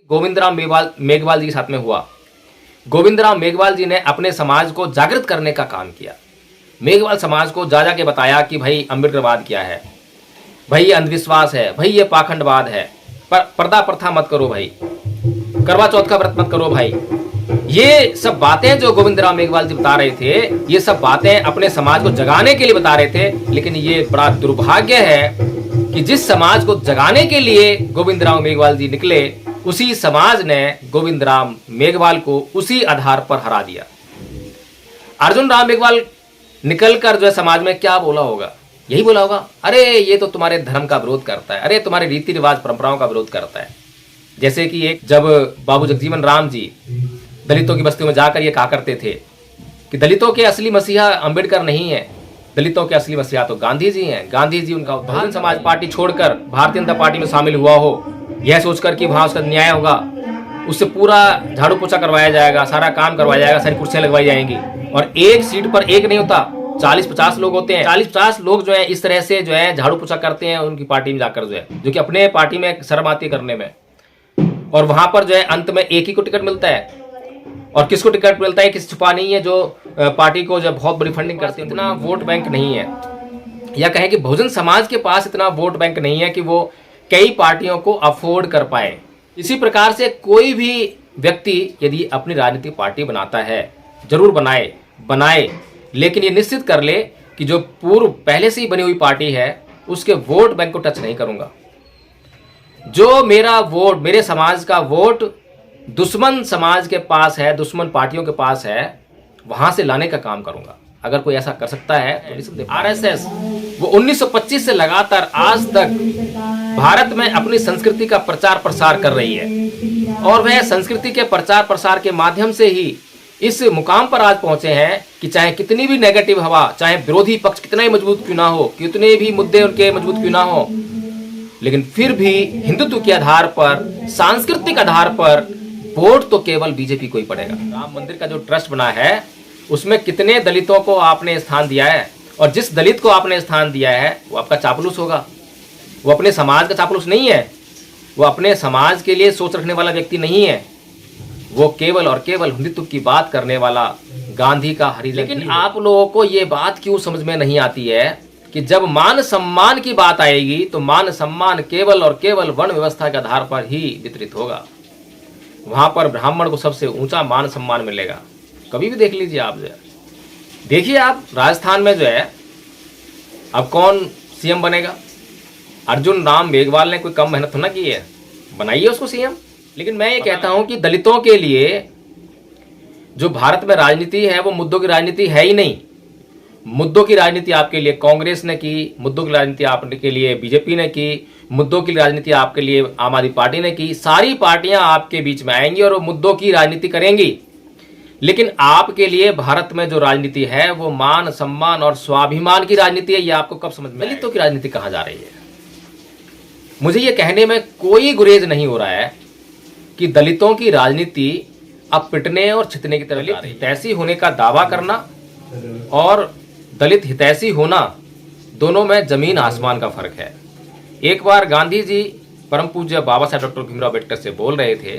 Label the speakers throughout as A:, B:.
A: गोविंदराम मेघवाल जी के साथ में हुआ। गोविंदराम मेघवाल जी ने अपने समाज को जागृत करने का काम किया। मेघवाल समाज को जा के बताया कि भाई अम्बेडकरवाद क्या है, भाई ये अंधविश्वास है, भाई ये पाखंडवाद है, पर पर्दा प्रथा मत करो भाई, करवा चौथ का व्रत मत करो भाई। ये सब बातें जो गोविंदराम मेघवाल जी बता रहे थे, ये सब बातें अपने समाज को जगाने के लिए बता रहे थे। लेकिन ये बड़ा दुर्भाग्य है कि जिस समाज को जगाने के लिए गोविंदराम मेघवाल जी निकले, उसी समाज ने गोविंदराम मेघवाल को उसी आधार पर हरा दिया। अर्जुन राम मेघवाल निकलकर जो है समाज में क्या बोला होगा? यही बोला होगा, अरे ये तो तुम्हारे धर्म का विरोध करता है, अरे तुम्हारे रीति रिवाज परंपराओं का विरोध करता है। जैसे कि एक जब बाबू जगजीवन राम जी दलितों की बस्तियों में जाकर ये कहा करते थे कि दलितों के असली मसीहा अंबेडकर नहीं है, दलितों के असली मसीहा तो गांधी जी हैं। गांधी जी उनका बहुजन समाज पार्टी छोड़कर भारतीय जनता पार्टी में शामिल हुआ हो, यह सोचकर कि वहां उसका न्याय होगा, उससे पूरा झाड़ू पोछा करवाया जाएगा, सारा काम करवाया जाएगा, सारी कुर्सियां लगवाई जाएंगी। और एक सीट पर एक नहीं होता, 40-50 लोग होते हैं। 40-50 लोग जो है इस तरह से जो है झाड़ू पोछा करते हैं उनकी पार्टी में जाकर, जो है जो कि अपने पार्टी में शर्म आती है करने में। और वहां पर जो है अंत में एक ही को टिकट मिलता है, और किसको टिकट मिलता है किसी छुपा नहीं है, जो पार्टी को जब बहुत बड़ी फंडिंग करती है। इतना वोट बैंक नहीं है, या कहें कि बहुजन समाज के पास इतना वोट बैंक नहीं है कि वो कई पार्टियों को अफोर्ड कर पाए। इसी प्रकार से कोई भी व्यक्ति यदि अपनी राजनीतिक पार्टी बनाता है, जरूर बनाए, लेकिन ये निश्चित कर ले कि जो पूर्व पहले से ही बनी हुई पार्टी है उसके वोट बैंक को टच नहीं करूंगा। जो मेरा वोट, मेरे समाज का वोट दुश्मन समाज के पास है, दुश्मन पार्टियों के पास है, वहां से लाने का काम करूंगा। अगर कोई ऐसा कर सकता है तो आरएसएस वो 1925 से लगातार आज तक भारत में अपनी संस्कृति का प्रचार प्रसार कर रही है, और वह संस्कृति के प्रचार प्रसार के माध्यम से ही इस मुकाम पर आज पहुंचे हैं कि चाहे कितनी भी नेगेटिव हवा, चाहे विरोधी पक्ष कितना ही मजबूत क्यों ना हो, कितने भी मुद्दे उनके मजबूत क्यों ना हो, लेकिन फिर भी हिंदुत्व के आधार पर, सांस्कृतिक आधार पर वोट तो केवल बीजेपी को ही पड़ेगा। राम मंदिर का जो ट्रस्ट बना है उसमें कितने दलितों को आपने स्थान दिया है, और जिस दलित को आपने स्थान दिया है वो आपका चापलूस होगा, वो अपने समाज का चापलूस नहीं है, वो अपने समाज के लिए सोच रखने वाला व्यक्ति नहीं है, वो केवल और केवल हिंदुत्व की बात करने वाला गांधी का हरी। लेकिन आप लोगों को ये बात क्यों समझ में नहीं आती है कि जब मान सम्मान की बात आएगी तो मान सम्मान केवल और केवल वर्ण व्यवस्था के आधार पर ही वितरित होगा। वहां पर ब्राह्मण को सबसे ऊंचा मान सम्मान मिलेगा। कभी भी देख लीजिए आप, जो है देखिए आप राजस्थान में जो है अब कौन सीएम बनेगा। अर्जुन राम मेघवाल ने कोई कम मेहनत तो ना की है, बनाइए उसको सीएम। लेकिन मैं ये कहता हूं कि दलितों के लिए जो भारत में राजनीति है वो मुद्दों की राजनीति है ही नहीं। मुद्दों की राजनीति आपके लिए कांग्रेस ने की, मुद्दों की राजनीति आपके लिए बीजेपी ने की, मुद्दों की राजनीति आपके लिए आम आदमी पार्टी ने की। सारी पार्टियां आपके बीच में आएंगी और वो मुद्दों की राजनीति करेंगी। लेकिन आपके लिए भारत में जो राजनीति है वो मान सम्मान और स्वाभिमान की राजनीति है। ये आपको कब समझ में? दलितों की राजनीति कहां जा रही है? मुझे ये कहने में कोई गुरेज नहीं हो रहा है कि दलितों की राजनीति अब पिटने और छितने की तरफ। हितैषी होने का दावा करना और दलित हितैषी होना, दोनों में जमीन आसमान का फर्क है। एक बार गांधी जी परम पूज्य बाबा साहेब डॉक्टर भीमराव अम्बेडकर से बोल रहे थे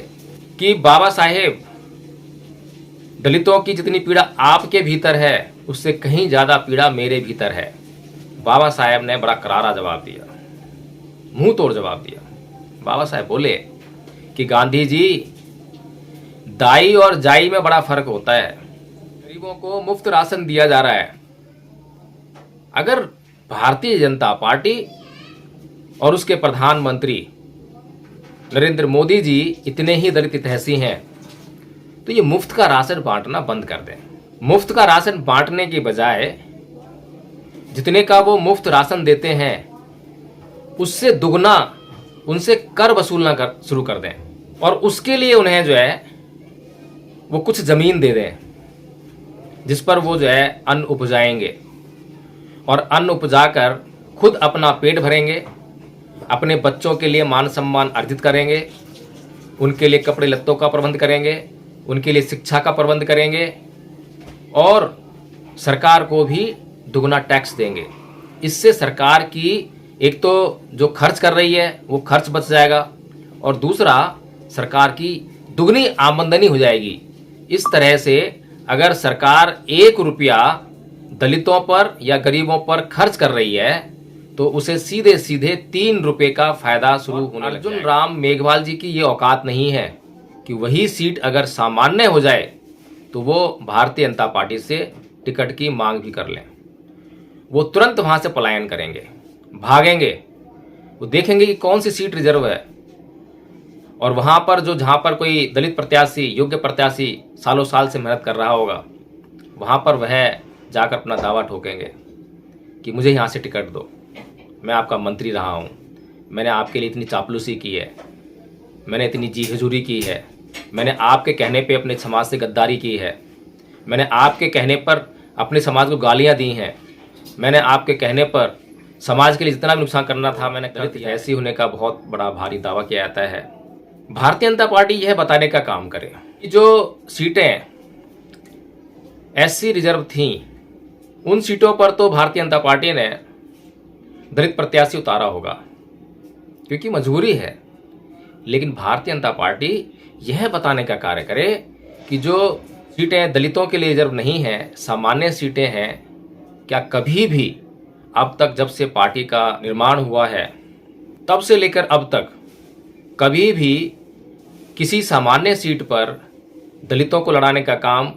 A: कि बाबा साहेब, दलितों की जितनी पीड़ा आपके भीतर है उससे कहीं ज्यादा पीड़ा मेरे भीतर है। बाबा साहेब ने बड़ा करारा जवाब दिया, मुंह तोड़ जवाब दिया। बाबा साहेब बोले कि गांधी जी, दाई और जाई में बड़ा फर्क होता है। गरीबों को मुफ्त राशन दिया जा रहा है। अगर भारतीय जनता पार्टी और उसके प्रधानमंत्री नरेंद्र मोदी जी इतने ही दलित हितैषी हैं तो ये मुफ्त का राशन बांटना बंद कर दें। मुफ्त का राशन बांटने की बजाय जितने का वो मुफ्त राशन देते हैं उससे दुगना उनसे कर वसूलना शुरू कर दें, और उसके लिए उन्हें जो है वो कुछ जमीन दे दें जिस पर वो जो है अन्न उपजाएंगे, और अन्न उपजाकर खुद अपना पेट भरेंगे, अपने बच्चों के लिए मान सम्मान अर्जित करेंगे, उनके लिए कपड़े लत्तों का प्रबंध करेंगे, उनके लिए शिक्षा का प्रबंध करेंगे, और सरकार को भी दुगना टैक्स देंगे। इससे सरकार की एक तो जो खर्च कर रही है वो खर्च बच जाएगा, और दूसरा सरकार की दुगनी आमदनी हो जाएगी। इस तरह से अगर सरकार 1 रुपया दलितों पर या गरीबों पर खर्च कर रही है तो उसे सीधे सीधे 3 रुपए का फायदा शुरू होने लग जाएगा। अर्जुन राम मेघवाल जी की ये औकात नहीं है कि वही सीट अगर सामान्य हो जाए तो वो भारतीय जनता पार्टी से टिकट की मांग भी कर लें। वो तुरंत वहां से पलायन करेंगे, भागेंगे। वो देखेंगे कि कौन सी सीट रिजर्व है और वहां पर जहां पर कोई दलित प्रत्याशी, योग्य प्रत्याशी सालों साल से मेहनत कर रहा होगा, वहां पर वह जाकर अपना दावा ठोकेंगे कि मुझे यहां से टिकट दो, मैं आपका मंत्री रहा हूं, मैंने आपके लिए इतनी चापलूसी की है, मैंने इतनी जी हजूरी की है, मैंने आपके कहने पे अपने समाज से गद्दारी की है, मैंने आपके कहने पर अपने समाज को गालियां दी हैं, मैंने आपके कहने पर समाज के लिए जितना भी नुकसान करना था मैंने कर दिया। ऐसी होने का बहुत बड़ा भारी दावा किया जाता है। भारतीय जनता पार्टी यह बताने का काम करे कि जो सीटें एससी रिजर्व थीं उन सीटों पर तो भारतीय जनता पार्टी ने दलित प्रत्याशी उतारा होगा क्योंकि मजबूरी है, लेकिन भारतीय जनता पार्टी यह बताने का कार्य करे कि जो सीटें दलितों के लिए रिजर्व नहीं हैं, सामान्य सीटें हैं, क्या कभी भी अब तक जब से पार्टी का निर्माण हुआ है तब से लेकर अब तक कभी भी किसी सामान्य सीट पर दलितों को लड़ाने का काम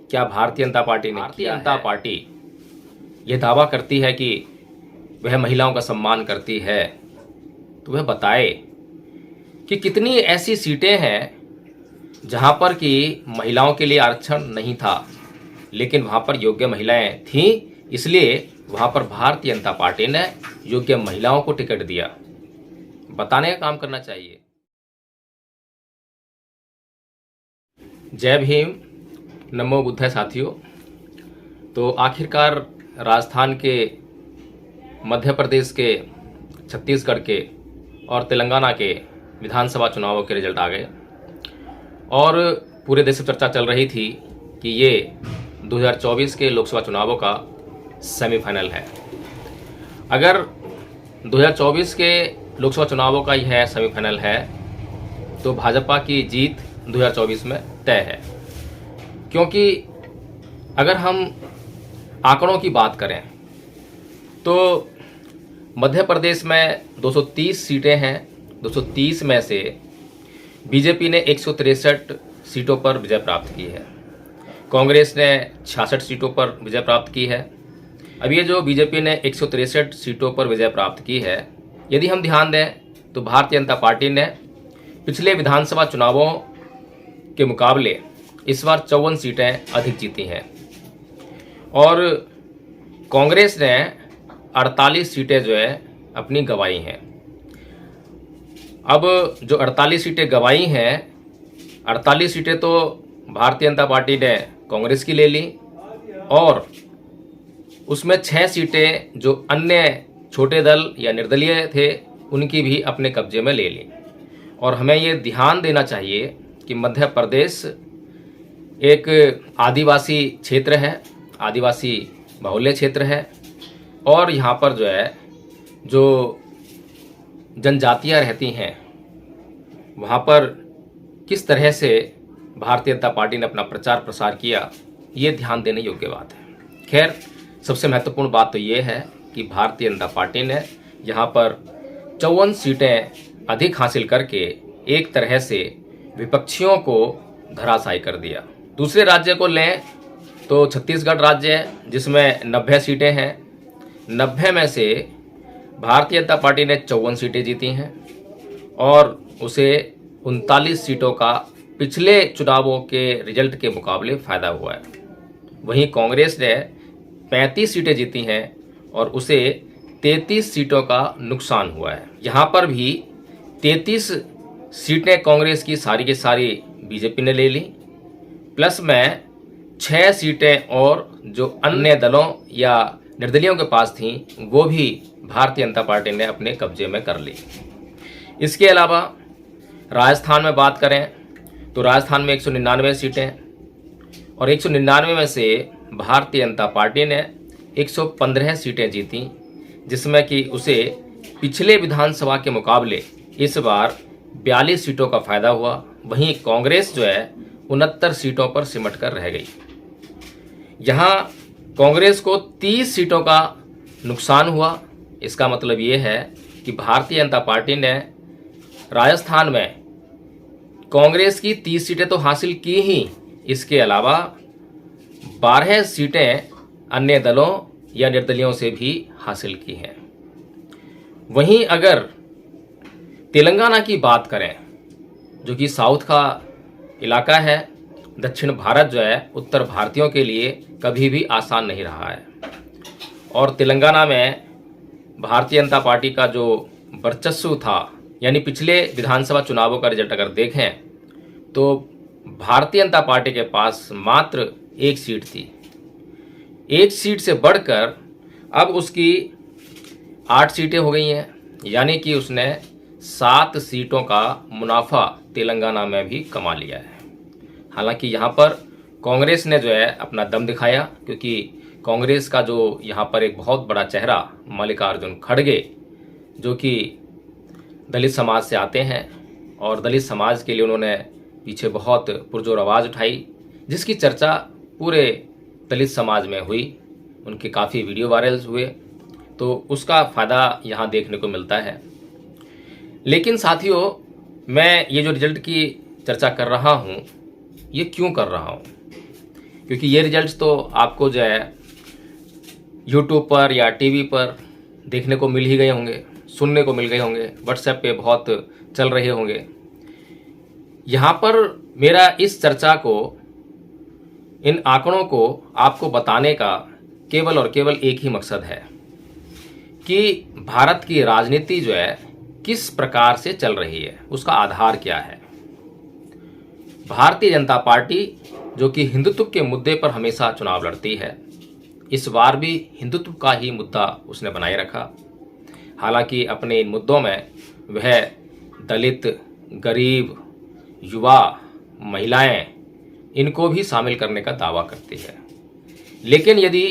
A: क्या भारतीय जनता पार्टी ने? भारतीय जनता पार्टी यह दावा करती है कि वह महिलाओं का सम्मान करती है, तो वह बताए कि कितनी ऐसी सीटें हैं जहां पर कि महिलाओं के लिए आरक्षण नहीं था, लेकिन वहां पर योग्य महिलाएं थीं, इसलिए वहां पर भारतीय जनता पार्टी ने योग्य महिलाओं को टिकट दिया। बताने का काम करना चाहिए। जय भीम, नमो बुद्धाय साथियों। तो आखिरकार राजस्थान के, मध्य प्रदेश के, छत्तीसगढ़ के और तेलंगाना के विधानसभा चुनावों के रिजल्ट आ गए और पूरे देश में चर्चा चल रही थी कि ये 2024 के लोकसभा चुनावों का सेमीफाइनल है। अगर 2024 के लोकसभा चुनावों का यह सेमीफाइनल है तो भाजपा की जीत 2024 में तय है, क्योंकि अगर हम आंकड़ों की बात करें तो मध्य प्रदेश में 230 सीटें हैं। 230 में से बीजेपी ने 163 सीटों पर विजय प्राप्त की है, कांग्रेस ने 66 सीटों पर विजय प्राप्त की है। अब ये जो बीजेपी ने 163 सीटों पर विजय प्राप्त की है, यदि हम ध्यान दें तो भारतीय जनता पार्टी ने पिछले विधानसभा चुनावों के मुकाबले इस बार 54 सीटें अधिक जीती हैं और कांग्रेस ने 48 सीटें जो है अपनी गंवाई हैं। अब जो 48 सीटें गंवाई हैं, 48 सीटें तो भारतीय जनता पार्टी ने कांग्रेस की ले ली और उसमें 6 सीटें जो अन्य छोटे दल या निर्दलीय थे उनकी भी अपने कब्जे में ले ली। और हमें ये ध्यान देना चाहिए कि मध्य प्रदेश एक आदिवासी क्षेत्र है, आदिवासी बाहुल्य क्षेत्र है और यहाँ पर जो है जो जनजातियाँ रहती हैं वहाँ पर किस तरह से भारतीय जनता पार्टी ने अपना प्रचार प्रसार किया, ये ध्यान देने योग्य बात है। खैर, सबसे महत्वपूर्ण बात तो ये है कि भारतीय जनता पार्टी ने यहाँ पर 54 सीटें अधिक हासिल करके एक तरह से विपक्षियों को धराशायी कर दिया। दूसरे राज्य को लें तो छत्तीसगढ़ राज्य है जिसमें 90 सीटें हैं। 90 में से भारतीय जनता पार्टी ने 54 सीटें जीती हैं और उसे 39 सीटों का पिछले चुनावों के रिजल्ट के मुकाबले फ़ायदा हुआ है। वहीं कांग्रेस ने 35 सीटें जीती हैं और उसे 33 सीटों का नुकसान हुआ है। यहाँ पर भी 33 सीटें कांग्रेस की सारी बीजेपी ने ले ली, प्लस में 6 सीटें और जो अन्य दलों या निर्दलियों के पास थीं वो भी भारतीय जनता पार्टी ने अपने कब्जे में कर ली। इसके अलावा राजस्थान में बात करें तो राजस्थान में 199 सीटें और 199 में से भारतीय जनता पार्टी ने 115 सीटें जीती, जिसमें कि उसे पिछले विधानसभा के मुकाबले इस बार 42 सीटों का फायदा हुआ, वहीं कांग्रेस जो है 69 सीटों पर सिमट कर रह गई। यहाँ कांग्रेस को 30 सीटों का नुकसान हुआ। इसका मतलब ये है कि भारतीय जनता पार्टी ने राजस्थान में कांग्रेस की 30 सीटें तो हासिल की ही, इसके अलावा 12 सीटें अन्य दलों या निर्दलियों से भी हासिल की हैं। वहीं अगर तेलंगाना की बात करें, जो कि साउथ का इलाका है, दक्षिण भारत जो है उत्तर भारतीयों के लिए कभी भी आसान नहीं रहा है, और तेलंगाना में भारतीय जनता पार्टी का जो वर्चस्व था, यानी पिछले विधानसभा चुनावों का रिजल्ट अगर देखें तो भारतीय जनता पार्टी के पास मात्र 1 सीट थी। 1 सीट से बढ़कर अब उसकी 8 सीटें हो गई हैं, यानी कि उसने 7 सीटों का मुनाफा तेलंगाना में भी कमा लिया है। हालांकि यहाँ पर कांग्रेस ने जो है अपना दम दिखाया, क्योंकि कांग्रेस का जो यहाँ पर एक बहुत बड़ा चेहरा मल्लिकार्जुन खड़गे, जो कि दलित समाज से आते हैं और दलित समाज के लिए उन्होंने पीछे बहुत पुरजोर आवाज़ उठाई, जिसकी चर्चा पूरे दलित समाज में हुई। उनके काफ़ी वीडियो वायरल हुए, तो उसका फ़ायदा यहाँ देखने को मिलता है। लेकिन साथियों, मैं ये जो रिजल्ट की चर्चा कर रहा हूँ, ये क्यों कर रहा हूँ? क्योंकि ये रिजल्ट तो आपको जो है यूट्यूब पर या टीवी पर देखने को मिल ही गए होंगे, सुनने को मिल गए होंगे, व्हाट्सएप पे बहुत चल रहे होंगे। यहाँ पर मेरा इस चर्चा को, इन आंकड़ों को आपको बताने का केवल और केवल एक ही मकसद है कि भारत की राजनीति जो है किस प्रकार से चल रही है, उसका आधार क्या है। भारतीय जनता पार्टी जो कि हिंदुत्व के मुद्दे पर हमेशा चुनाव लड़ती है, इस बार भी हिंदुत्व का ही मुद्दा उसने बनाए रखा। हालांकि अपने इन मुद्दों में वह दलित, गरीब, युवा, महिलाएं, इनको भी शामिल करने का दावा करती है। लेकिन यदि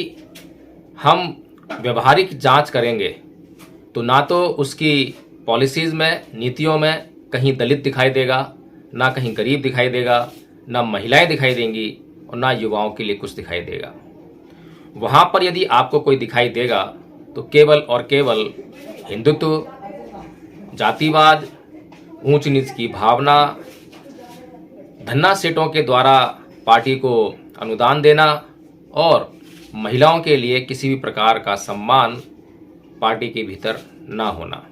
A: हम व्यवहारिक जांच करेंगे तो ना तो उसकी पॉलिसीज़ में, नीतियों में कहीं दलित दिखाई देगा, ना कहीं गरीब दिखाई देगा, ना महिलाएं दिखाई देंगी और ना युवाओं के लिए कुछ दिखाई देगा। वहाँ पर यदि आपको कोई दिखाई देगा तो केवल और केवल हिंदुत्व, जातिवाद, ऊंच नीच की भावना, धन्ना सेठों के द्वारा पार्टी को अनुदान देना और महिलाओं के लिए किसी भी प्रकार का सम्मान पार्टी के भीतर ना होना।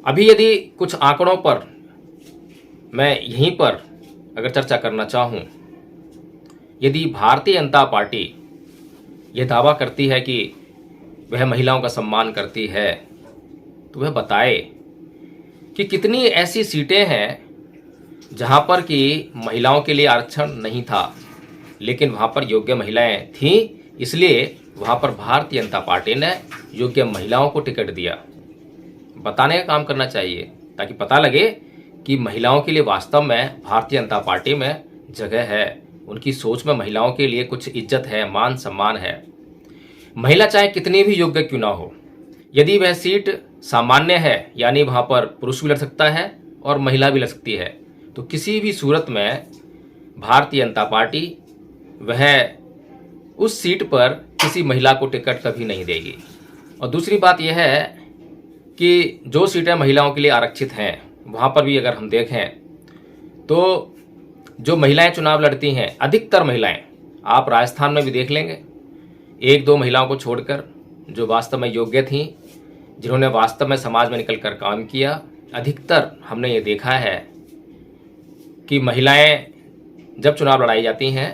A: अभी यदि कुछ आंकड़ों पर मैं यहीं पर अगर चर्चा करना चाहूँ, यदि भारतीय जनता पार्टी यह दावा करती है कि वह महिलाओं का सम्मान करती है, तो वह बताए कि कितनी ऐसी सीटें हैं जहां पर कि महिलाओं के लिए आरक्षण नहीं था, लेकिन वहां पर योग्य महिलाएं थीं, इसलिए वहां पर भारतीय जनता पार्टी ने योग्य महिलाओं को टिकट दिया। बताने का काम करना चाहिए ताकि पता लगे कि महिलाओं के लिए वास्तव में भारतीय जनता पार्टी में जगह है, उनकी सोच में महिलाओं के लिए कुछ इज्जत है, मान सम्मान है। महिला चाहे कितनी भी योग्य क्यों ना हो, यदि वह सीट सामान्य है, यानी वहाँ पर पुरुष भी लड़ सकता है और महिला भी लड़ सकती है, तो किसी भी सूरत में भारतीय जनता पार्टी वह उस सीट पर किसी महिला को टिकट कभी नहीं देगी। और दूसरी बात यह है कि जो सीटें महिलाओं के लिए आरक्षित हैं, वहाँ पर भी अगर हम देखें तो जो महिलाएं चुनाव लड़ती हैं, अधिकतर महिलाएं, आप राजस्थान में भी देख लेंगे, 1-2 महिलाओं को छोड़कर जो वास्तव में योग्य थीं, जिन्होंने वास्तव में समाज में निकल कर काम किया, अधिकतर हमने ये देखा है कि महिलाएं जब चुनाव लड़ाई जाती हैं,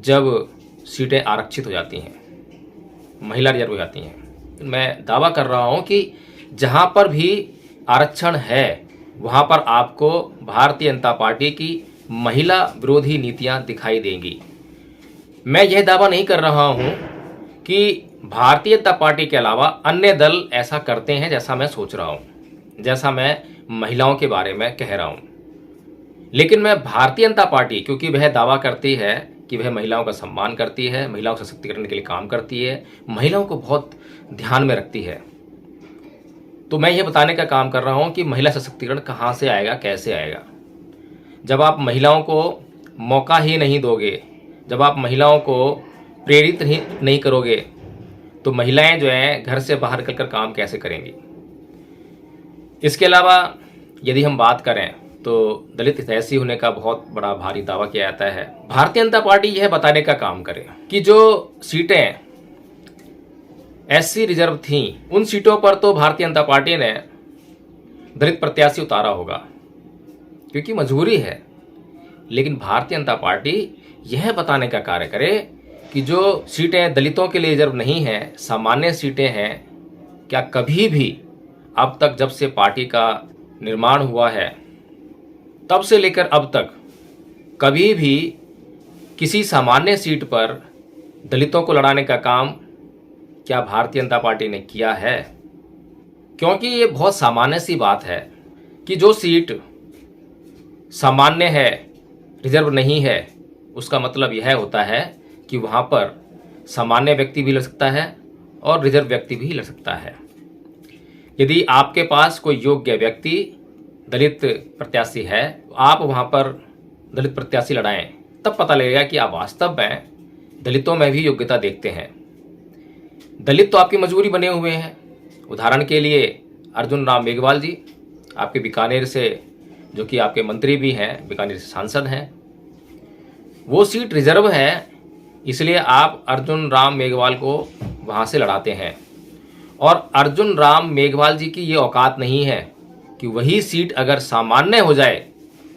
A: जब सीटें आरक्षित हो जाती हैं, महिला रिजर्व हो जाती हैं। मैं दावा कर रहा हूं कि जहां पर भी आरक्षण है वहां पर आपको भारतीय जनता पार्टी की महिला विरोधी नीतियां दिखाई देंगी। मैं यह दावा नहीं कर रहा हूं कि भारतीय जनता पार्टी के अलावा अन्य दल ऐसा करते हैं जैसा मैं सोच रहा हूं, जैसा मैं महिलाओं के बारे में कह रहा हूं। लेकिन मैं भारतीय जनता पार्टी, क्योंकि वह दावा करती है कि वह महिलाओं का सम्मान करती है, महिलाओं को सशक्तिकरण के लिए काम करती है, महिलाओं को बहुत ध्यान में रखती है, तो मैं ये बताने का काम कर रहा हूँ कि महिला सशक्तिकरण कहाँ से आएगा, कैसे आएगा। जब आप महिलाओं को मौका ही नहीं दोगे, जब आप महिलाओं को प्रेरित नहीं करोगे, तो महिलाएं जो हैं घर से बाहर निकलकर काम कैसे करेंगी। इसके अलावा यदि हम बात करें तो दलित हितैषी होने का बहुत बड़ा भारी दावा किया जाता है। भारतीय जनता पार्टी यह बताने का काम करे कि जो सीटें एससी रिजर्व थीं, उन सीटों पर तो भारतीय जनता पार्टी ने दलित प्रत्याशी उतारा होगा क्योंकि मजबूरी है, लेकिन भारतीय जनता पार्टी यह बताने का कार्य करे कि जो सीटें दलितों के लिए रिजर्व नहीं हैं, सामान्य सीटें हैं, क्या कभी भी अब तक जब से पार्टी का निर्माण हुआ है तब से लेकर अब तक कभी भी किसी सामान्य सीट पर दलितों को लड़ाने का काम क्या भारतीय जनता पार्टी ने किया है? क्योंकि ये बहुत सामान्य सी बात है कि जो सीट सामान्य है, रिजर्व नहीं है, उसका मतलब यह होता है कि वहाँ पर सामान्य व्यक्ति भी लड़ सकता है और रिजर्व व्यक्ति भी लड़ सकता है। यदि आपके पास कोई योग्य व्यक्ति दलित प्रत्याशी है तो आप वहाँ पर दलित प्रत्याशी लड़ाएं, तब पता लगेगा कि आप वास्तव में दलितों में भी योग्यता देखते हैं। दलित तो आपकी मजबूरी बने हुए हैं। उदाहरण के लिए अर्जुन राम मेघवाल जी आपके बीकानेर से, जो कि आपके मंत्री भी हैं, बीकानेर से सांसद हैं, वो सीट रिजर्व है, इसलिए आप अर्जुन राम मेघवाल को वहाँ से लड़ाते हैं। और अर्जुन राम मेघवाल जी की ये औकात नहीं है कि वही सीट अगर सामान्य हो जाए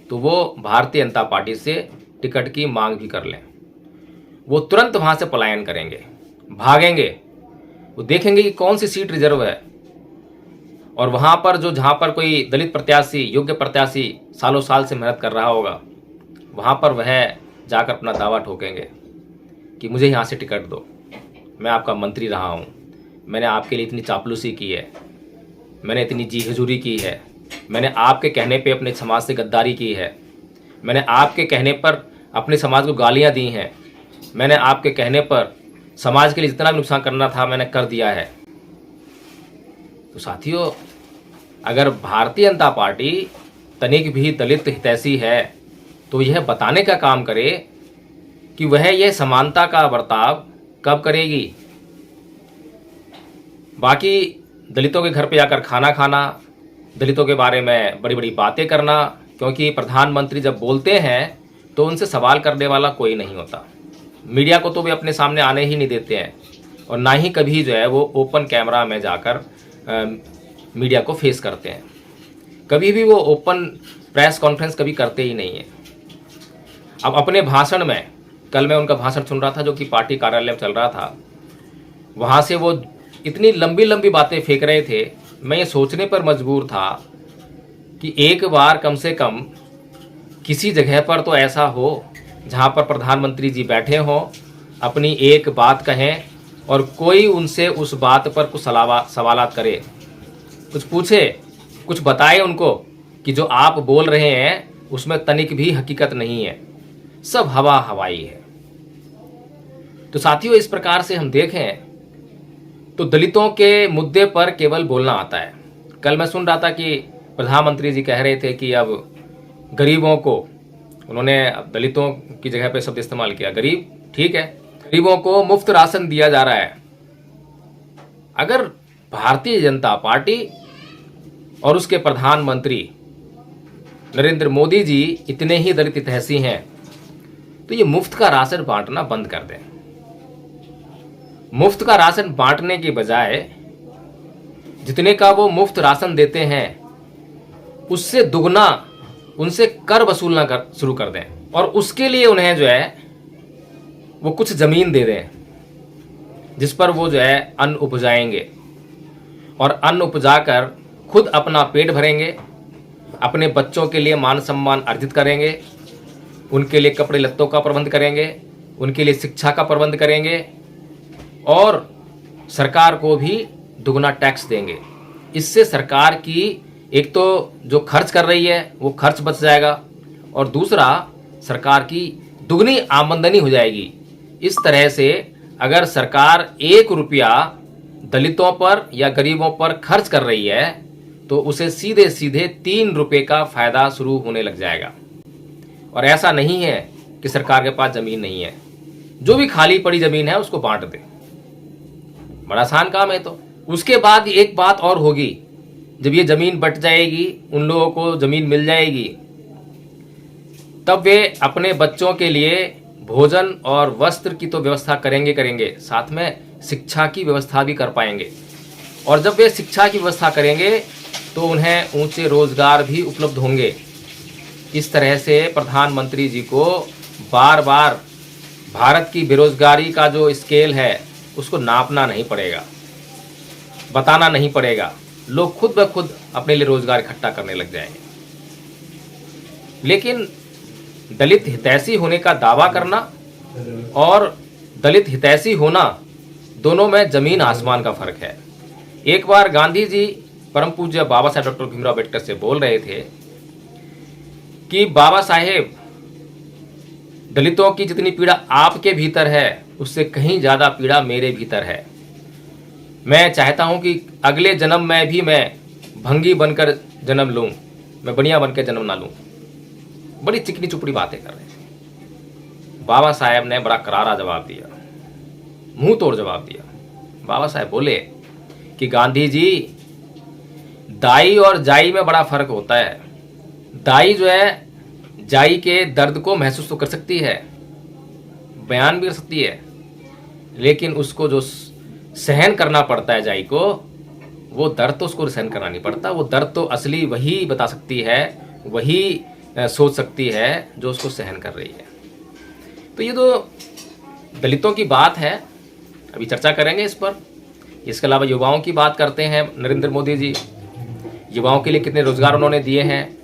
A: तो वो भारतीय जनता पार्टी से टिकट की मांग भी कर लें। वो तुरंत वहाँ से पलायन करेंगे, भागेंगे। वो देखेंगे कि कौन सी सीट रिजर्व है और वहाँ पर जहाँ पर कोई दलित प्रत्याशी, योग्य प्रत्याशी सालों साल से मेहनत कर रहा होगा, वहाँ पर वह जाकर अपना दावा ठोकेंगे कि मुझे यहाँ से टिकट दो, मैं आपका मंत्री रहा हूँ, मैंने आपके लिए इतनी चापलूसी की है, मैंने इतनी जी हजूरी की है, मैंने आपके कहने पे अपने समाज से गद्दारी की है, मैंने आपके कहने पर अपने समाज को गालियाँ दी हैं, मैंने आपके कहने पर समाज के लिए जितना भी नुकसान करना था मैंने कर दिया है। तो साथियों, अगर भारतीय जनता पार्टी तनिक भी दलित हितैषी है तो यह बताने का काम करे कि वह यह समानता का बर्ताव कब करेगी। बाकी दलितों के घर पे जाकर खाना खाना, दलितों के बारे में बड़ी बड़ी बातें करना, क्योंकि प्रधानमंत्री जब बोलते हैं तो उनसे सवाल करने वाला कोई नहीं होता। मीडिया को तो वे अपने सामने आने ही नहीं देते हैं और ना ही कभी जो है वो ओपन कैमरा में जाकर मीडिया को फेस करते हैं। कभी भी वो ओपन प्रेस कॉन्फ्रेंस कभी करते ही नहीं है। अब अपने भाषण में, कल मैं उनका भाषण सुन रहा था जो कि पार्टी कार्यालय में चल रहा था, वहाँ से वो इतनी लंबी लंबी बातें फेंक रहे थे, मैं ये सोचने पर मजबूर था कि एक बार कम से कम किसी जगह पर तो ऐसा हो जहाँ पर प्रधानमंत्री जी बैठे हों, अपनी एक बात कहें और कोई उनसे उस बात पर कुछ सवालात करे, कुछ पूछे, कुछ बताए उनको कि जो आप बोल रहे हैं उसमें तनिक भी हकीकत नहीं है, सब हवा हवाई है। तो साथियों, इस प्रकार से हम देखें तो दलितों के मुद्दे पर केवल बोलना आता है। कल मैं सुन रहा था कि प्रधानमंत्री जी कह रहे थे कि अब गरीबों को, उन्होंने दलितों की जगह पे शब्द इस्तेमाल किया, गरीब, ठीक है, गरीबों को मुफ्त राशन दिया जा रहा है। अगर भारतीय जनता पार्टी और उसके प्रधानमंत्री नरेंद्र मोदी जी इतने ही दलित हितैषी हैं तो ये मुफ्त का राशन बांटना बंद कर दें। मुफ्त का राशन बांटने के बजाय जितने का वो मुफ्त राशन देते हैं उससे दुगना उनसे कर वसूलना शुरू कर दें और उसके लिए उन्हें जो है वो कुछ जमीन दे दें जिस पर वो जो है अन्न उपजाएंगे और अन्न उपजाकर खुद अपना पेट भरेंगे, अपने बच्चों के लिए मान सम्मान अर्जित करेंगे, उनके लिए कपड़े लत्तों का प्रबंध करेंगे, उनके लिए शिक्षा का प्रबंध करेंगे और सरकार को भी दुगना टैक्स देंगे। इससे सरकार की एक तो जो खर्च कर रही है वो खर्च बच जाएगा और दूसरा सरकार की दुगनी आमदनी हो जाएगी। इस तरह से अगर सरकार 1 रुपया दलितों पर या गरीबों पर खर्च कर रही है तो उसे सीधे सीधे 3 रुपए का फायदा शुरू होने लग जाएगा। और ऐसा नहीं है कि सरकार के पास जमीन नहीं है, जो भी खाली पड़ी जमीन है उसको बांट दे, बड़ा आसान काम है। तो उसके बाद एक बात और होगी, जब ये जमीन बट जाएगी, उन लोगों को जमीन मिल जाएगी, तब वे अपने बच्चों के लिए भोजन और वस्त्र की तो व्यवस्था करेंगे, साथ में शिक्षा की व्यवस्था भी कर पाएंगे। और जब वे शिक्षा की व्यवस्था करेंगे तो उन्हें ऊंचे रोजगार भी उपलब्ध होंगे। इस तरह से प्रधानमंत्री जी को बार बार भारत की बेरोजगारी का जो स्केल है उसको नापना नहीं पड़ेगा, बताना नहीं पड़ेगा। लोग खुद ब खुद अपने लिए रोजगार इकट्ठा करने लग जाएंगे। लेकिन दलित हितैषी होने का दावा करना और दलित हितैषी होना, दोनों में जमीन आसमान का फर्क है। एक बार गांधी जी परम पूज्य बाबा साहेब डॉक्टर भीमराव अम्बेडकर से बोल रहे थे कि बाबा साहेब, दलितों की जितनी पीड़ा आपके भीतर है उससे कहीं ज्यादा पीड़ा मेरे भीतर है। मैं चाहता हूं कि अगले जन्म में भी मैं भंगी बनकर जन्म लूं, मैं बढ़िया बनकर जन्म ना लूं। बड़ी चिकनी चुपड़ी बातें कर रहे थे। बाबा साहेब ने बड़ा करारा जवाब दिया, मुंह तोड़ जवाब दिया। बाबा साहेब बोले कि गांधी जी, दाई और जाई में बड़ा फर्क होता है। दाई जो है जाई के दर्द को महसूस तो कर सकती है, बयान भी कर सकती है, लेकिन उसको जो सहन करना पड़ता है जाई को, वो दर्द तो उसको सहन करना नहीं पड़ता। वो दर्द तो असली वही बता सकती है, वही सोच सकती है जो उसको सहन कर रही है। तो ये तो दलितों की बात है, अभी चर्चा करेंगे इस पर। इसके अलावा युवाओं की बात करते हैं। नरेंद्र मोदी जी युवाओं के लिए कितने रोजगार उन्होंने दिए हैं।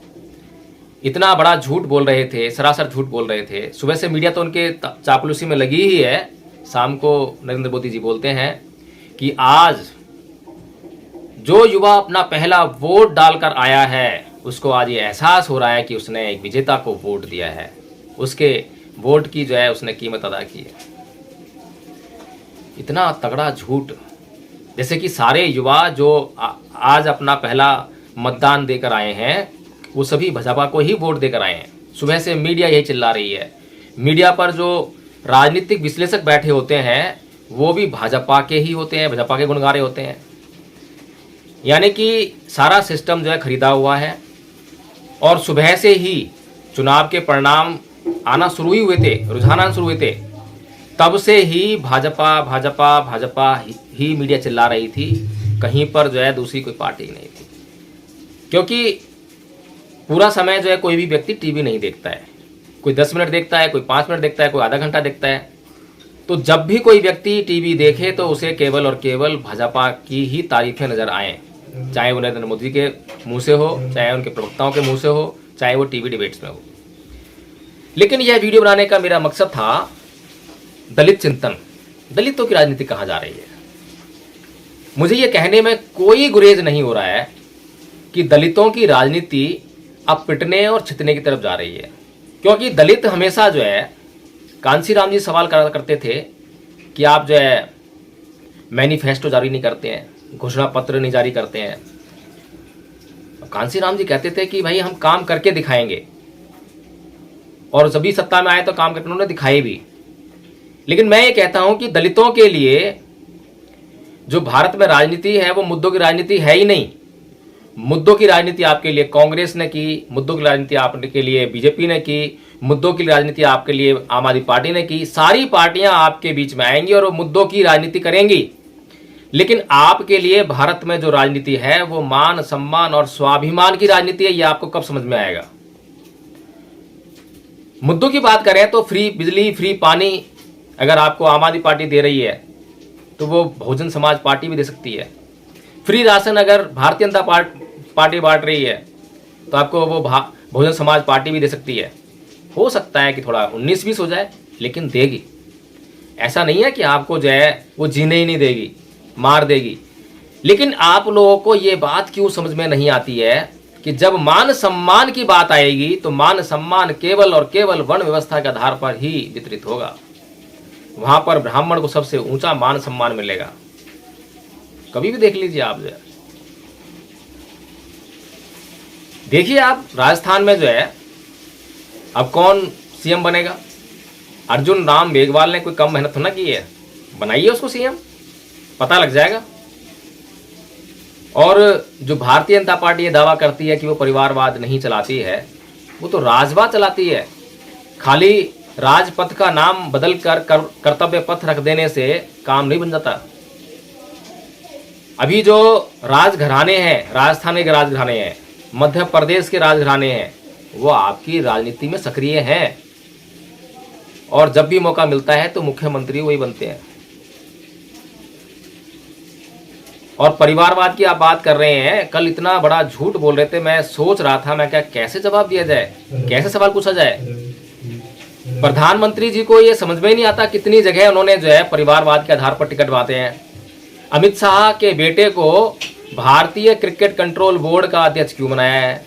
A: इतना बड़ा झूठ बोल रहे थे, सरासर झूठ बोल रहे थे। सुबह से मीडिया तो उनके चापलूसी में लगी ही है। शाम को नरेंद्र मोदी जी बोलते हैं कि आज जो युवा अपना पहला वोट डालकर आया है उसको आज ये एहसास हो रहा है कि उसने एक विजेता को वोट दिया है, उसके वोट की जो है उसने कीमत अदा की है। इतना तगड़ा झूठ, जैसे कि सारे युवा जो आज अपना पहला मतदान देकर आए हैं वो सभी भाजपा को ही वोट देकर आए हैं। सुबह से मीडिया यही चिल्ला रही है। मीडिया पर जो राजनीतिक विश्लेषक बैठे होते हैं वो भी भाजपा के ही होते हैं, भाजपा के गुणगारे होते हैं। यानी कि सारा सिस्टम जो है खरीदा हुआ है। और सुबह से ही चुनाव के परिणाम आना शुरू ही हुए थे, रुझान आना शुरू हुए थे, तब से ही भाजपा भाजपा भाजपा ही मीडिया चिल्ला रही थी। कहीं पर जो है दूसरी कोई पार्टी नहीं थी, क्योंकि पूरा समय जो है कोई भी व्यक्ति टीवी नहीं देखता है। कोई 10 मिनट देखता है, कोई 5 मिनट देखता है, कोई आधा घंटा देखता है। तो जब भी कोई व्यक्ति टीवी देखे तो उसे केवल और केवल भाजपा की ही तारीफें नजर आए, चाहे वो नरेंद्र मोदी के मुंह से हो, चाहे उनके प्रवक्ताओं के मुंह से हो, चाहे वो टीवी डिबेट्स में हो। लेकिन यह वीडियो बनाने का मेरा मकसद था दलित चिंतन, दलितों की राजनीति कहाँ जा रही है। मुझे ये कहने में कोई गुरेज नहीं हो रहा है कि दलितों की राजनीति अब पिटने और छितने की तरफ जा रही है। क्योंकि दलित हमेशा जो है, कांसीराम जी सवाल करते थे कि आप जो है मैनिफेस्टो जारी नहीं करते हैं, घोषणा पत्र नहीं जारी करते हैं। कांसीराम जी कहते थे कि भाई हम काम करके दिखाएंगे, और जब भी सत्ता में आए तो काम करके उन्होंने दिखाए भी। लेकिन मैं ये कहता हूं कि दलितों के लिए जो भारत में राजनीति है वो मुद्दों की राजनीति है ही नहीं। मुद्दों की राजनीति आपके लिए कांग्रेस ने की, मुद्दों की राजनीति आपके लिए बीजेपी ने की, मुद्दों की राजनीति आपके लिए आम आदमी पार्टी ने की। सारी पार्टियां आपके बीच में आएंगी और वो मुद्दों की राजनीति करेंगी। लेकिन आपके लिए भारत में जो राजनीति है वो मान सम्मान और स्वाभिमान की राजनीति है। ये आपको कब समझ में आएगा। मुद्दों की बात करें तो फ्री बिजली, फ्री पानी अगर आपको आम आदमी पार्टी दे रही है तो वो बहुजन समाज पार्टी भी दे सकती है। फ्री राशन अगर भारतीय जनता पार्टी बांट रही है तो आपको वो बहुजन समाज पार्टी भी दे सकती है। हो सकता है कि थोड़ा 19-20 हो जाए, लेकिन देगी। ऐसा नहीं है कि आपको जो है वो जीने ही नहीं देगी, मार देगी। लेकिन आप लोगों को ये बात क्यों समझ में नहीं आती है कि जब मान सम्मान की बात आएगी तो मान सम्मान केवल और केवल वर्ण व्यवस्था के आधार पर ही वितरित होगा। वहां पर ब्राह्मण को सबसे ऊंचा मान सम्मान मिलेगा। कभी भी देख लीजिए आप जो है। देखिए आप राजस्थान में जो है अब कौन सीएम बनेगा। अर्जुन राम मेघवाल ने कोई कम मेहनत तो ना की है, बनाइए उसको सीएम, पता लग जाएगा। और जो भारतीय जनता पार्टी ये दावा करती है कि वो परिवारवाद नहीं चलाती है, वो तो राजवाद चलाती है। खाली राजपथ का नाम बदल कर कर्तव्य पथ रख देने से काम नहीं बन जाता। अभी जो राजघराने हैं, राजस्थान के राजघराने हैं, मध्य प्रदेश के राजघराने हैं, वो आपकी राजनीति में सक्रिय हैं और जब भी मौका मिलता है तो मुख्यमंत्री वही बनते हैं। और परिवारवाद की आप बात कर रहे हैं, कल इतना बड़ा झूठ बोल रहे थे, मैं सोच रहा था मैं क्या कैसे जवाब दिया जाए, कैसे सवाल पूछा जाए। प्रधानमंत्री जी को ये समझ में ही नहीं आता कितनी जगह उन्होंने जो है परिवारवाद के आधार पर टिकट बांटे हैं। अमित शाह के बेटे को भारतीय क्रिकेट कंट्रोल बोर्ड का अध्यक्ष क्यों बनाया है?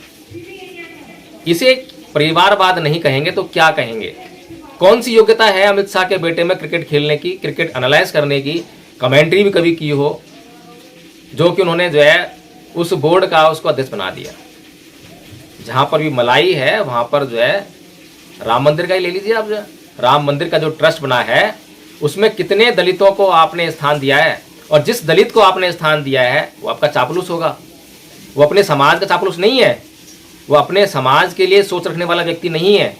A: इसे परिवारवाद नहीं कहेंगे तो क्या कहेंगे? कौन सी योग्यता है अमित शाह के बेटे में क्रिकेट खेलने की, क्रिकेट एनालाइज करने की, कमेंट्री भी कभी की हो, जो कि उन्होंने जो है उस बोर्ड का उसको अध्यक्ष बना दिया। जहां पर भी मलाई है वहां पर जो है राम मंदिर का ही ले लीजिए आप, जो राम मंदिर का जो ट्रस्ट बना है उसमें कितने दलितों को आपने स्थान दिया है, और जिस दलित को आपने स्थान दिया है वो आपका चापलूस होगा, वो अपने समाज का चापलूस नहीं है, वो अपने समाज के लिए सोच रखने वाला व्यक्ति नहीं है,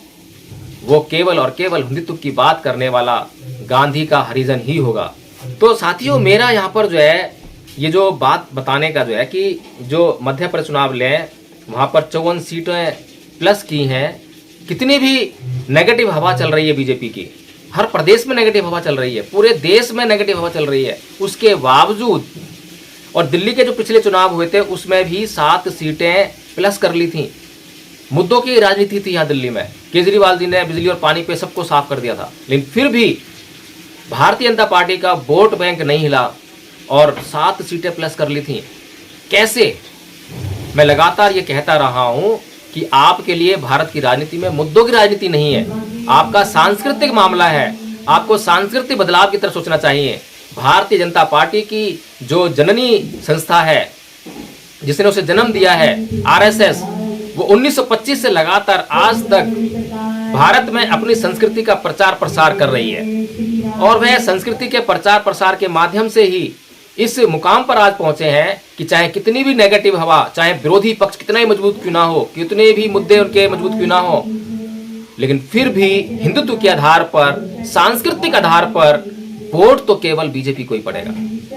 A: वो केवल और केवल हिंदुत्व की बात करने वाला गांधी का हरिजन ही होगा। तो साथियों, मेरा यहाँ पर जो है ये जो बात बताने का जो है कि जो मध्य प्रदेश चुनाव लें वहाँ पर 54 सीटें प्लस की हैं, कितनी भी नेगेटिव हवा चल रही है बीजेपी की, हर प्रदेश में नेगेटिव हवा चल रही है, पूरे देश में नेगेटिव हवा चल रही है, उसके बावजूद, और दिल्ली के जो पिछले चुनाव हुए थे उसमें भी 7 सीटें प्लस कर ली थी। मुद्दों की राजनीति थी यहाँ दिल्ली में, केजरीवाल जी ने बिजली और पानी पे सबको साफ कर दिया था, लेकिन फिर भी भारतीय जनता पार्टी का वोट बैंक नहीं हिला और 7 सीटें प्लस कर ली थी। कैसे? मैं लगातार ये कहता रहा हूं कि आपके लिए भारत की राजनीति में मुद्दों की राजनीति नहीं है, आपका सांस्कृतिक मामला है, आपको सांस्कृतिक बदलाव की तरफ सोचना चाहिए। भारतीय जनता पार्टी की जो जननी संस्था है, जिसने उसे जन्म दिया है, आरएसएस, वो 1925 से लगातार आज तक भारत में अपनी संस्कृति का प्रचार प्रसार कर रही है, और वह संस्कृति के प्रचार प्रसार के माध्यम से ही इस मुकाम पर आज पहुंचे हैं कि चाहे कितनी भी नेगेटिव हवा, चाहे विरोधी पक्ष कितना ही मजबूत क्यों ना हो, कितने भी मुद्दे उनके मजबूत क्यों ना हो, लेकिन फिर भी हिंदुत्व के आधार पर, सांस्कृतिक आधार पर वोट तो केवल बीजेपी को ही पड़ेगा।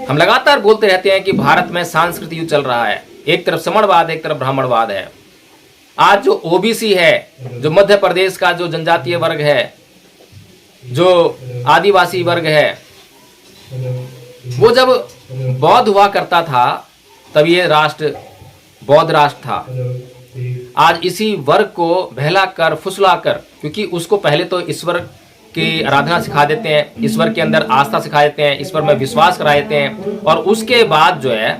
A: हम लगातार बोलते रहते हैं कि भारत में सांस्कृतिक युद्ध चल रहा है, एक तरफ समणवाद है, एक तरफ ब्राह्मणवाद है। आज जो ओबीसी है, जो मध्य प्रदेश का जो जनजातीय वर्ग है, जो आदिवासी वर्ग है, वो जब बौद्ध हुआ करता था तब ये राष्ट्र बौद्ध राष्ट्र था। आज इसी वर्ग को बहलाकर, फुसलाकर, क्योंकि उसको पहले तो ईश्वर की आराधना सिखा देते हैं, ईश्वर के अंदर आस्था सिखा देते हैं, ईश्वर में विश्वास करा देते हैं, और उसके बाद जो है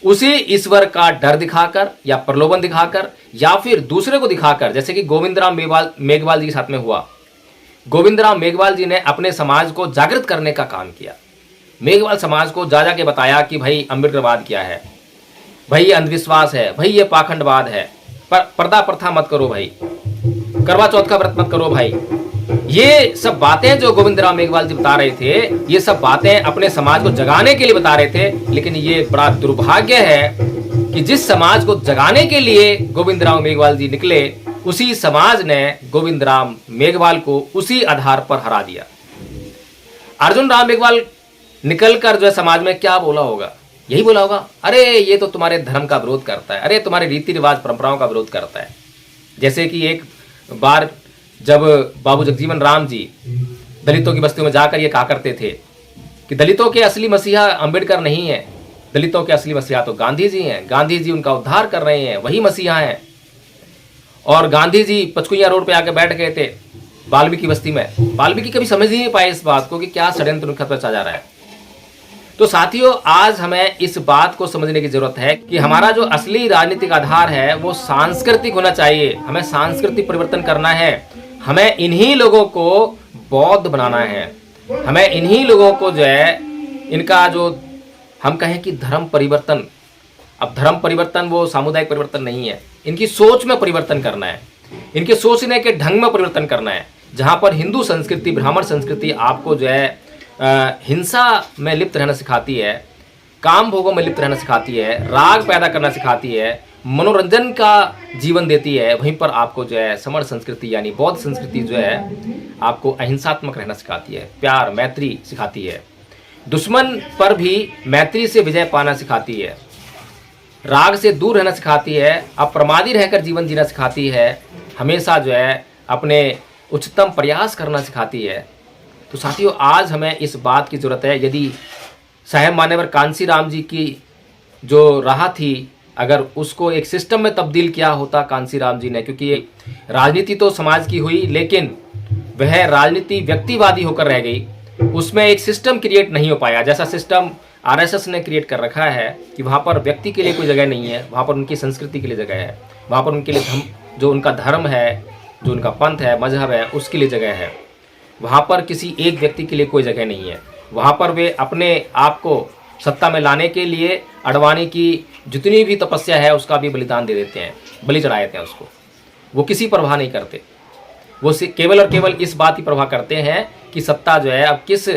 A: उसी ईश्वर का डर दिखाकर या प्रलोभन दिखाकर या फिर दूसरे को दिखाकर, जैसे कि गोविंद राम मेघवाल जी के साथ में हुआ। गोविंद राम मेघवाल जी ने अपने समाज को जागृत करने का काम किया। मेघवाल समाज को जा के बताया कि भाई अम्बेडकरवाद क्या है, भाई ये अंधविश्वास है, भाई ये पाखंडवाद है, पर्दा प्रथा मत करो भाई, करवा चौथ का व्रत मत करो भाई। ये सब बातें जो गोविंद राम मेघवाल जी बता रहे थे, ये सब बातें अपने समाज को जगाने के लिए बता रहे थे। लेकिन ये बड़ा दुर्भाग्य है कि जिस समाज को जगाने के लिए गोविंद राम मेघवाल जी निकले, उसी समाज ने गोविंद राम मेघवाल को उसी आधार पर हरा दिया। अर्जुन राम मेघवाल निकलकर जो है समाज में क्या बोला होगा? यही बोला होगा, अरे ये तो तुम्हारे धर्म का विरोध करता है, अरे तुम्हारे रीति रिवाज परंपराओं का विरोध करता है। जैसे कि एक बार जब बाबू जगजीवन राम जी दलितों की बस्तियों में जाकर ये कहा करते थे कि दलितों के असली मसीहा अंबेडकर नहीं है, दलितों के असली मसीहा तो गांधी जी हैं, गांधी जी उनका उद्धार कर रहे हैं, वही मसीहा हैं। और गांधी जी पचकुइया रोड पे आके बैठ गए थे वाल्मीकि बस्ती में। वाल्मीकि कभी समझ ही नहीं पाए इस बात को कि क्या षड्यंत्र उनके हाथ जा रहा है। तो साथियों, आज हमें इस बात को समझने की जरूरत है कि हमारा जो असली राजनीतिक आधार है वो सांस्कृतिक होना चाहिए। हमें सांस्कृतिक परिवर्तन करना है, हमें इन्हीं लोगों को बौद्ध बनाना है, हमें इन्हीं लोगों को जो है इनका जो हम कहें कि धर्म परिवर्तन, अब धर्म परिवर्तन वो सामुदायिक परिवर्तन नहीं है, इनकी सोच में परिवर्तन करना है, इनके सोचने के ढंग में परिवर्तन करना है। जहाँ पर हिंदू संस्कृति, ब्राह्मण संस्कृति आपको जो है हिंसा में लिप्त रहना सिखाती है, काम भोगों में लिप्त रहना सिखाती है, राग पैदा करना सिखाती है, मनोरंजन का जीवन देती है, वहीं पर आपको जो है समण संस्कृति यानी बौद्ध संस्कृति जो है आपको अहिंसात्मक रहना सिखाती है, प्यार मैत्री सिखाती है, दुश्मन पर भी मैत्री से विजय पाना सिखाती है, राग से दूर रहना सिखाती है, अप्रमादी रहकर जीवन जीना सिखाती है, हमेशा जो है अपने उच्चतम प्रयास करना सिखाती है। तो साथियों, आज हमें इस बात की ज़रूरत है, यदि साहेब मान्यवर कांसी राम जी की जो राह थी, अगर उसको एक सिस्टम में तब्दील किया होता कांसी राम जी ने, क्योंकि राजनीति तो समाज की हुई लेकिन वह राजनीति व्यक्तिवादी होकर रह गई, उसमें एक सिस्टम क्रिएट नहीं हो पाया। जैसा सिस्टम आरएसएस ने क्रिएट कर रखा है कि वहाँ पर व्यक्ति के लिए कोई जगह नहीं है, वहाँ पर उनकी संस्कृति के लिए जगह है, वहाँ पर उनके लिए जो उनका धर्म है, जो उनका पंथ है, मजहब है, उसके लिए जगह है। वहाँ पर किसी एक व्यक्ति के लिए कोई जगह नहीं है। वहाँ पर वे अपने आप को सत्ता में लाने के लिए अडवाणी की जितनी भी तपस्या है उसका भी बलिदान दे देते हैं, बलि चढ़ा देते हैं उसको। वो किसी परवाह नहीं करते, वो केवल और केवल इस बात की परवाह करते हैं कि सत्ता जो है अब किस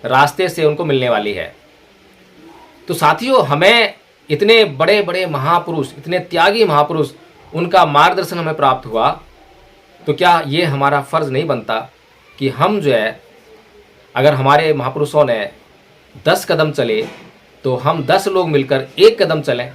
A: रास्ते से उनको मिलने वाली है। तो साथियों, हमें इतने बड़े बड़े महापुरुष, इतने त्यागी महापुरुष, उनका मार्गदर्शन हमें प्राप्त हुआ, तो क्या ये हमारा फर्ज नहीं बनता कि हम जो है, अगर हमारे महापुरुषों ने 10 कदम चले तो हम 10 लोग मिलकर 1 कदम चलें।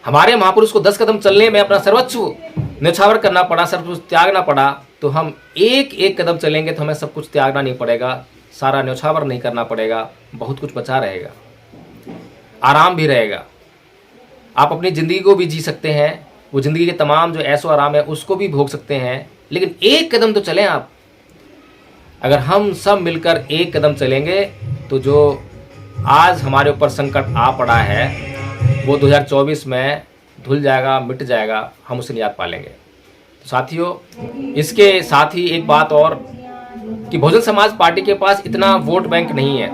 A: हमारे महापुरुष को 10 कदम चलने में अपना सर्वोच्च न्यौछावर करना पड़ा, सब कुछ त्यागना पड़ा, तो हम एक कदम चलेंगे तो हमें सब कुछ त्यागना नहीं पड़ेगा, सारा न्यौछावर नहीं करना पड़ेगा, बहुत कुछ बचा रहेगा, आराम भी रहेगा। आप अपनी ज़िंदगी को भी जी सकते हैं, वो ज़िंदगी के तमाम जो ऐसो आराम है उसको भी भोग सकते हैं, लेकिन 1 कदम तो चलें आप। अगर हम सब मिलकर 1 कदम चलेंगे तो जो आज हमारे ऊपर संकट आ पड़ा है वो 2024 में धुल जाएगा, मिट जाएगा, हम उसे निजात पा लेंगे। तो साथियों, इसके साथ ही एक बात और कि बहुजन समाज पार्टी के पास इतना वोट बैंक नहीं है,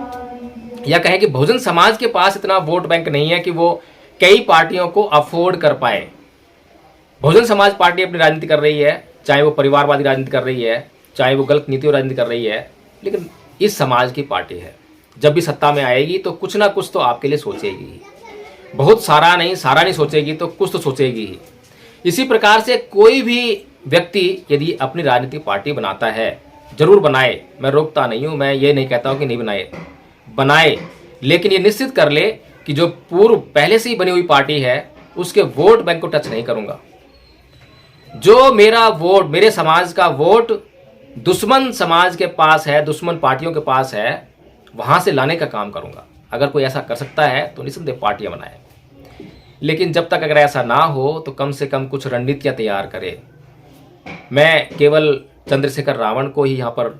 A: या कहें कि बहुजन समाज के पास इतना वोट बैंक नहीं है कि वो कई पार्टियों को अफोर्ड कर पाए। बहुजन समाज पार्टी अपनी राजनीति कर रही है, चाहे वो परिवारवादी राजनीति कर रही है, चाहे वो गलत नीतियों राजनीति कर रही है, लेकिन इस समाज की पार्टी है। जब भी सत्ता में आएगी तो कुछ ना कुछ तो आपके लिए सोचेगी, बहुत सारा नहीं सोचेगी तो कुछ तो सोचेगी ही। इसी प्रकार से कोई भी व्यक्ति यदि अपनी राजनीतिक पार्टी बनाता है, जरूर बनाए, मैं रोकता नहीं हूँ, मैं ये नहीं कहता हूँ कि नहीं बनाए, लेकिन ये निश्चित कर ले कि जो पूर्व पहले से ही बनी हुई पार्टी है उसके वोट बैंक को टच नहीं करूँगा। जो मेरा वोट, मेरे समाज का वोट दुश्मन समाज के पास है, दुश्मन पार्टियों के पास है, वहाँ से लाने का काम करूँगा। अगर कोई ऐसा कर सकता है तो निस्संदेह पार्टियाँ बनाए, लेकिन जब तक अगर ऐसा ना हो तो कम से कम कुछ रणनीतियाँ तैयार करे। मैं केवल चंद्रशेखर रावण को ही यहाँ पर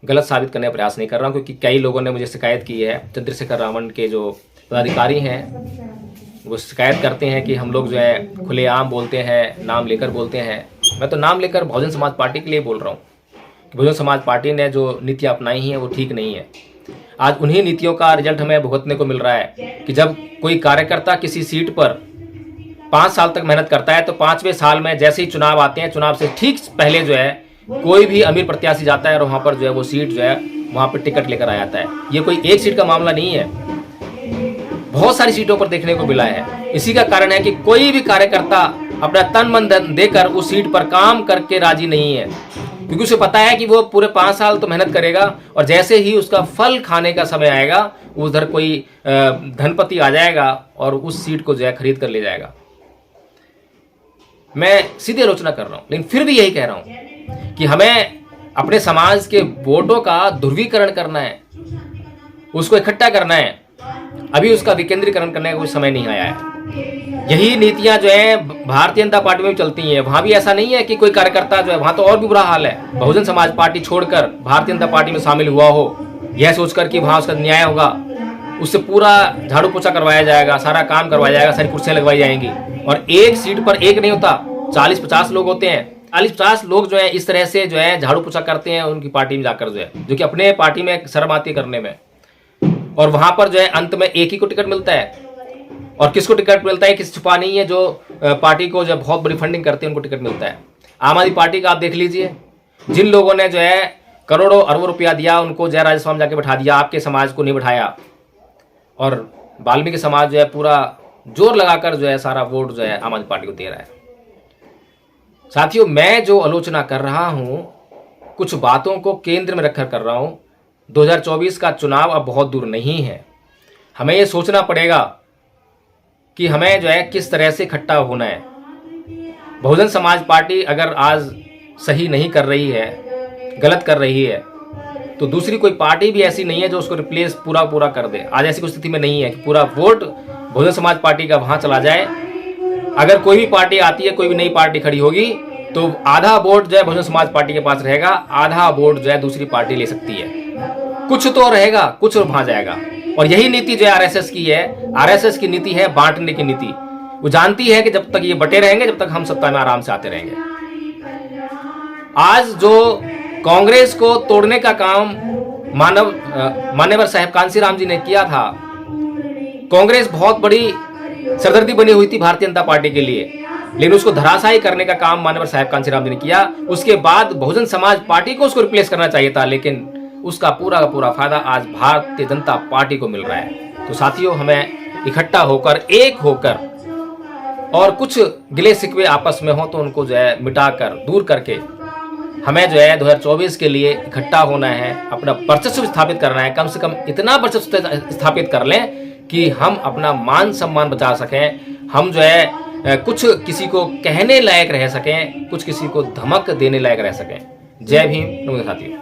A: गलत साबित करने का प्रयास नहीं कर रहा हूँ, क्योंकि कई लोगों ने मुझे शिकायत की है। चंद्रशेखर रावण के जो पदाधिकारी हैं वो शिकायत करते हैं कि हम लोग जो है खुलेआम बोलते हैं, नाम लेकर बोलते हैं। मैं तो नाम लेकर बहुजन समाज पार्टी के लिए बोल रहा हूँ कि बहुजन समाज पार्टी ने जो नीतियाँ अपनाई हैं वो ठीक नहीं है। आज उन्हीं नीतियों का रिजल्ट हमें भुगतने को मिल रहा है कि जब कोई कार्यकर्ता किसी सीट पर 5 साल तक मेहनत करता है तो 5वें साल में जैसे ही चुनाव आते हैं, चुनाव से ठीक पहले जो है कोई भी अमीर प्रत्याशी जाता है और वहाँ पर जो है वो सीट जो है वहाँ पर टिकट लेकर आ जाता है। ये कोई एक सीट का मामला नहीं है, बहुत सारी सीटों पर देखने को मिला है। इसी का कारण है कि कोई भी कार्यकर्ता अपना तन मन धन देकर उस सीट पर काम करके राजी नहीं है, क्योंकि उसे पता है कि वो पूरे 5 साल तो मेहनत करेगा और जैसे ही उसका फल खाने का समय आएगा उधर कोई धनपति आ जाएगा और उस सीट को जो है खरीद कर ले जाएगा। मैं सीधी आलोचना कर रहा हूँ, लेकिन फिर भी यही कह रहा हूँ कि हमें अपने समाज के वोटों का ध्रुवीकरण करना है, उसको इकट्ठा करना है। अभी उसका विकेंद्रीकरण करने का कोई समय नहीं आया है। यही नीतियां जो है भारतीय जनता पार्टी में भी चलती हैं। वहां भी ऐसा नहीं है कि कोई कार्यकर्ता जो है, वहां तो और भी बुरा हाल है। बहुजन समाज पार्टी छोड़कर भारतीय जनता पार्टी में शामिल हुआ हो यह सोचकर कि वहां उसका न्याय होगा, उससे पूरा झाड़ू पोछा करवाया जाएगा, सारा काम करवाया जाएगा, सारी कुर्सियां लगवाई जाएंगी। और एक सीट पर एक नहीं होता, 40-50 लोग होते हैं। 40-50 लोग जो है इस तरह से जो है झाड़ू पोछा करते हैं उनकी पार्टी में जाकर, जो है जो कि अपने पार्टी में शर्म आती है करने में। और वहां पर जो है अंत में एक ही को टिकट मिलता है। और किसको टिकट मिलता है किसी छुपा नहीं है। जो पार्टी को जो बहुत बड़ी फंडिंग करते हैं उनको टिकट मिलता है। आम आदमी पार्टी का आप देख लीजिए, जिन लोगों ने जो है करोड़ों अरबों रुपया दिया उनको जो है राज्यसभा में जाके बैठा दिया, आपके समाज को नहीं बैठाया। और वाल्मीकि समाज जो है पूरा जोर लगाकर जो है सारा वोट जो है आम आदमी पार्टी को दे रहा है। साथियों, मैं जो आलोचना कर रहा हूं कुछ बातों को केंद्र में रखकर कर रहा हूं। 2024 का चुनाव अब बहुत दूर नहीं है। हमें यह सोचना पड़ेगा कि हमें जो है किस तरह से इकट्ठा होना है। बहुजन समाज पार्टी अगर आज सही नहीं कर रही है, गलत कर रही है, तो दूसरी कोई पार्टी भी ऐसी नहीं है जो उसको रिप्लेस पूरा कर दे। आज ऐसी कोई स्थिति में नहीं है कि पूरा वोट बहुजन समाज पार्टी का वहां चला जाए। अगर कोई भी पार्टी आती है, कोई भी नई पार्टी खड़ी होगी, तो आधा वोट जो है बहुजन समाज पार्टी के पास रहेगा, आधा वोट जो है दूसरी पार्टी ले सकती है। कुछ तो रहेगा, कुछ वहां जाएगा। और यही नीति जो है आरएसएस की है। आरएसएस की नीति है बांटने की नीति। वो जानती है कि जब तक ये बटे रहेंगे, जब तक हम सत्ता में आराम से आते रहेंगे। आज जो कांग्रेस को तोड़ने का काम मान्यवर साहब कांशीराम जी ने किया था, कांग्रेस बहुत बड़ी सरदर्दी बनी हुई थी भारतीय जनता पार्टी के लिए, लेकिन उसको धराशायी करने का काम मान्यवर साहब कांशीराम जी ने किया। उसके बाद बहुजन समाज पार्टी को उसको रिप्लेस करना चाहिए था, लेकिन उसका पूरा का पूरा फायदा आज भारतीय जनता पार्टी को मिल रहा है। तो साथियों, हमें इकट्ठा होकर, एक होकर, और कुछ गिले शिकवे आपस में हो तो उनको जो है मिटाकर, दूर करके हमें जो है 2024 के लिए इकट्ठा होना है, अपना वर्चस्व स्थापित करना है। कम से कम इतना वर्चस्व स्थापित कर लें कि हम अपना मान सम्मान बचा सकें, हम जो है कुछ किसी को कहने लायक रह सकें, कुछ किसी को धमक देने लायक रह सकें। जय भीम। नमस्कार साथियों।